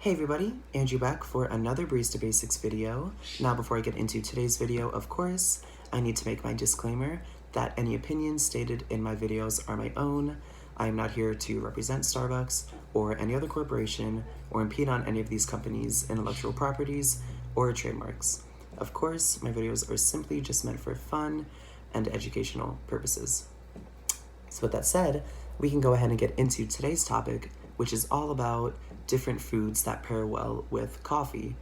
Hey everybody, Andrew back for another Barista Basics video. Now before I get into today's video, of course, I need to make my disclaimer that any opinions stated in my videos are my own. I am not here to represent Starbucks or any other corporation or impede on any of these companies' intellectual properties or trademarks. Of course, my videos are simply just meant for fun and educational purposes. So with that said, we can go ahead and get into today's topic, which is all about different foods that pair well with coffee,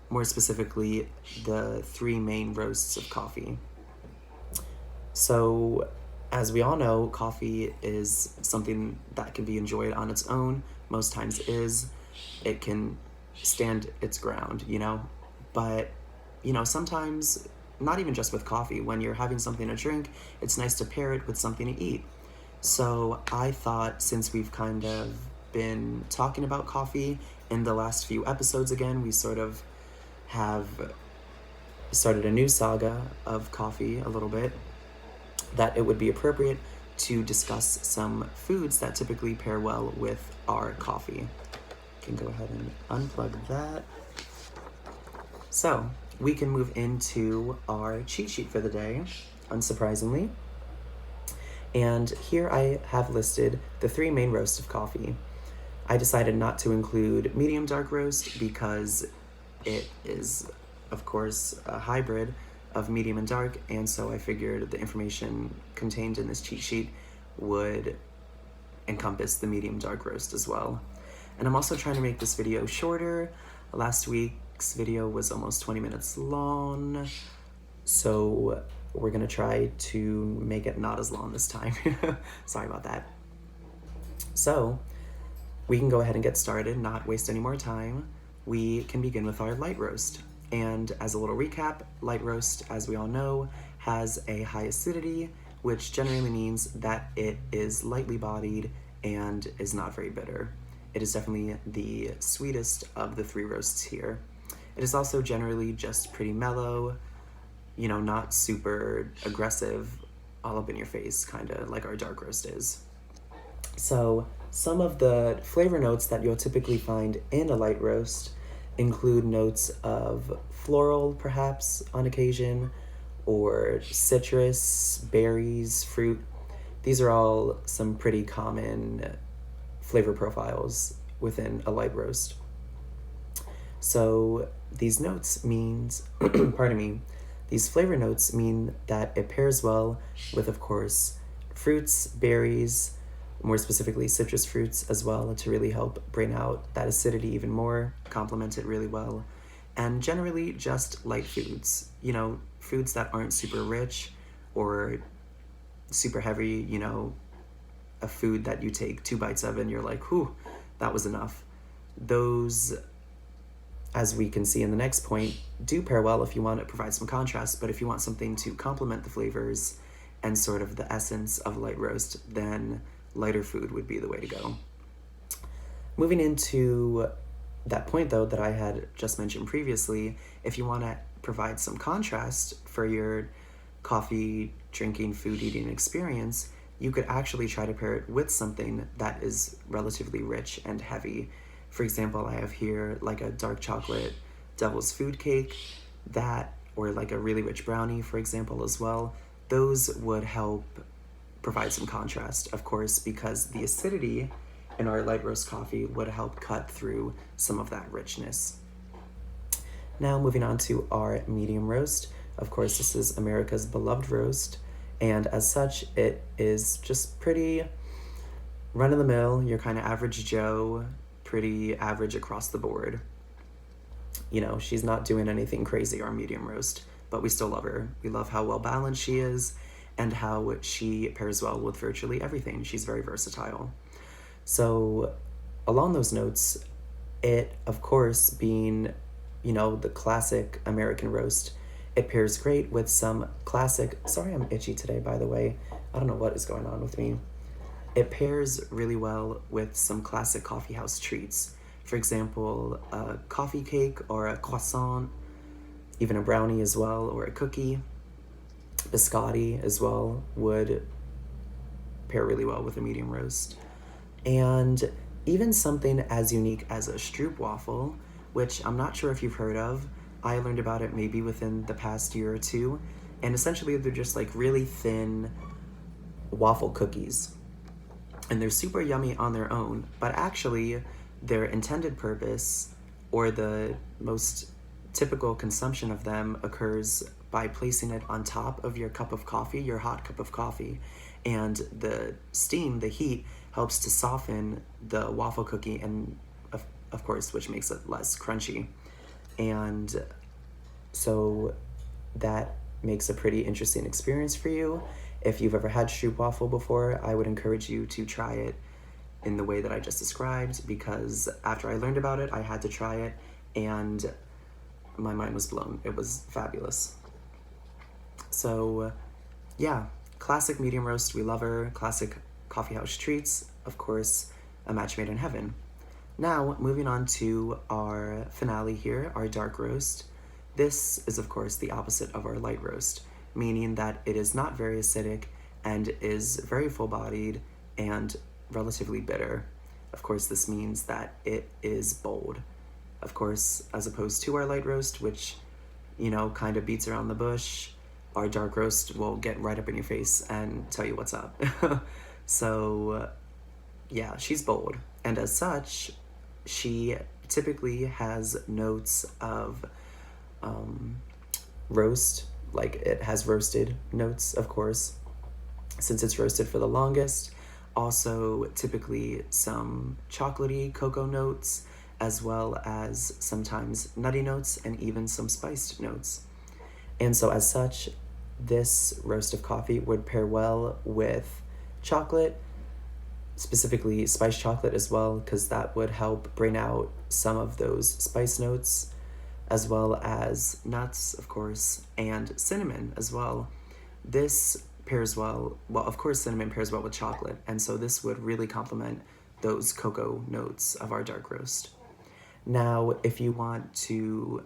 more specifically the three main roasts of coffee. So as we all know, coffee is something that can be enjoyed on its own, most times is. It can stand its ground, but sometimes not even just with coffee. When you're having something to drink, it's nice to pair it with something to eat. So I thought, since we've kind of been talking about coffee in the last few episodes again, we sort of have started a new saga of coffee a little bit, that it would be appropriate to discuss some foods that typically pair well with our coffee. Can go ahead and unplug that. So we can move into our cheat sheet for the day, unsurprisingly. And here I have listed the three main roasts of coffee. I decided not to include medium dark roast because it is, of course, a hybrid of medium and dark, and so I figured the information contained in this cheat sheet would encompass the medium dark roast as well. And I'm also trying to make this video shorter. Last week's video was almost 20 minutes long, so we're gonna try to make it not as long this time. Sorry about that. So we can go ahead and get started, not waste any more time. We can begin with our light roast. And as a little recap, light roast, as we all know, has a high acidity, which generally means that it is lightly bodied and is not very bitter. It is definitely the sweetest of the three roasts here. It is also generally just pretty mellow, not super aggressive, all up in your face, kind of like our dark roast is. So some of the flavor notes that you'll typically find in a light roast include notes of floral, perhaps, on occasion, or citrus, berries, fruit. These are all some pretty common flavor profiles within a light roast. So these notes means, these flavor notes mean that it pairs well with, of course, fruits, berries, more specifically citrus fruits as well, to really help bring out that acidity even more, complement it really well. And generally just light foods, foods that aren't super rich or super heavy, a food that you take 2 bites of and you're like, whew, that was enough. Those, as we can see in the next point, do pair well if you want to provide some contrast, but if you want something to complement the flavors and sort of the essence of light roast, then lighter food would be the way to go. Moving into that point, though, that I had just mentioned previously, if you want to provide some contrast for your coffee drinking, food eating experience, you could actually try to pair it with something that is relatively rich and heavy. For example, I have here like a dark chocolate devil's food cake, or like a really rich brownie, for example, as well. Those would help provide some contrast, of course, because the acidity in our light roast coffee would help cut through some of that richness. Now moving on to our medium roast. Of course, this is America's beloved roast, and as such, it is just pretty run-of-the-mill, your kind of average Joe, pretty average across the board. She's not doing anything crazy, our medium roast, but we still love her. We love how well balanced she is and how she pairs well with virtually everything. She's very versatile. So along those notes, it, of course, being, the classic American roast, it pairs great with some classic, sorry I'm itchy today, by the way. I don't know what is going on with me. It pairs really well with some classic coffee house treats. For example, a coffee cake or a croissant, even a brownie as well, or a cookie. Biscotti as well would pair really well with a medium roast. And even something as unique as a stroopwafel, which I'm not sure if you've heard of. I learned about it maybe within the past year or two, and essentially they're just like really thin waffle cookies. And they're super yummy on their own, but actually their intended purpose, or the most typical consumption of them, occurs by placing it on top of your cup of coffee, your hot cup of coffee. And the steam, the heat, helps to soften the waffle cookie, and of course, which makes it less crunchy. And so that makes a pretty interesting experience for you. If you've ever had stroopwafel before, I would encourage you to try it in the way that I just described, because after I learned about it, I had to try it, and my mind was blown. It was fabulous. So yeah, classic medium roast, we love her. Classic coffeehouse treats, of course, a match made in heaven. Now, moving on to our finale here, our dark roast. This is, of course, the opposite of our light roast, meaning that it is not very acidic and is very full-bodied and relatively bitter. Of course, this means that it is bold. Of course, as opposed to our light roast, which, you know, kind of beats around the bush, our dark roast will get right up in your face and tell you what's up. So, yeah, she's bold. And as such, she typically has notes of roast, like it has roasted notes, of course, since it's roasted for the longest. Also, typically some chocolatey cocoa notes, as well as sometimes nutty notes and even some spiced notes. And so as such, this roast of coffee would pair well with chocolate, specifically spiced chocolate as well, because that would help bring out some of those spice notes, as well as nuts, of course, and cinnamon as well. This pairs well, of course, cinnamon pairs well with chocolate, and so this would really complement those cocoa notes of our dark roast. Now, if you want to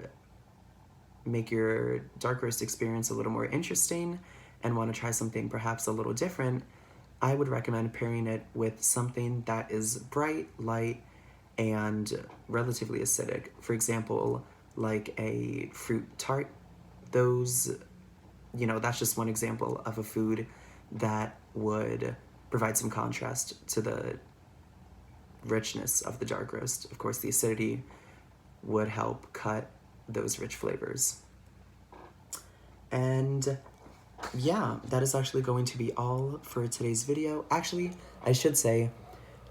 make your dark roast experience a little more interesting and want to try something perhaps a little different, I would recommend pairing it with something that is bright, light, and relatively acidic. For example, like a fruit tart. Those, you know, that's just one example of a food that would provide some contrast to the richness of the dark roast. Of course, the acidity would help cut those rich flavors. And yeah, that is actually going to be all for today's video. Actually, I should say,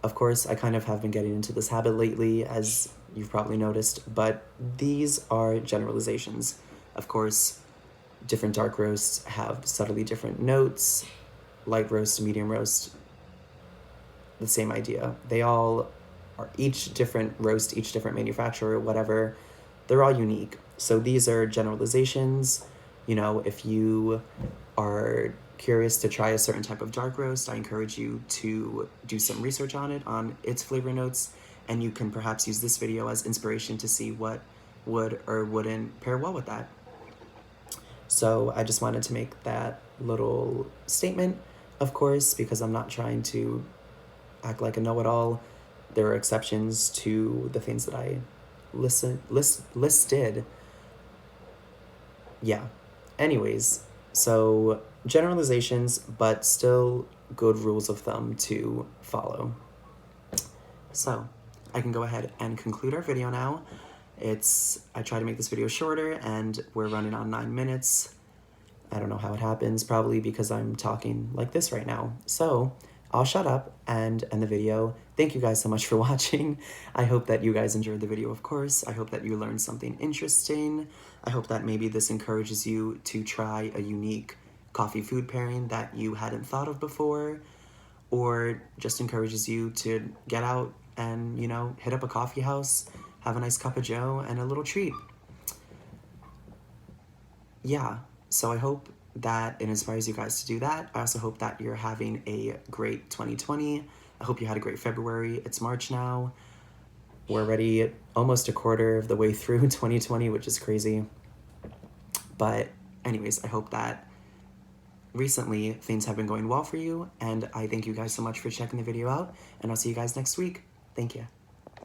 of course, I kind of have been getting into this habit lately, as you've probably noticed, but these are generalizations. Of course, different dark roasts have subtly different notes. Light roast, medium roast, the same idea. They all are each different roast, each different manufacturer, whatever. They're all unique. So these are generalizations. You know, if you are curious to try a certain type of dark roast, I encourage you to do some research on it, on its flavor notes, and you can perhaps use this video as inspiration to see what would or wouldn't pair well with that. So I just wanted to make that little statement, of course, because I'm not trying to act like a know-it-all. There are exceptions to the things that I listed. Yeah. Anyways, so generalizations, but still good rules of thumb to follow. So I can go ahead and conclude our video now. I try to make this video shorter, and we're running on 9 minutes. I don't know how it happens, probably because I'm talking like this right now. So I'll shut up and end the video. Thank you guys so much for watching. I hope that you guys enjoyed the video, of course. I hope that you learned something interesting. I hope that maybe this encourages you to try a unique coffee food pairing that you hadn't thought of before, or just encourages you to get out and, you know, hit up a coffee house, have a nice cup of joe, and a little treat. Yeah, so I hope that it inspires you guys to do that. I also hope that you're having a great 2020. I hope you had a great February. It's March now. We're already almost a quarter of the way through 2020, which is crazy. But anyways, I hope that recently things have been going well for you, and I thank you guys so much for checking the video out, and I'll see you guys next week. Thank you.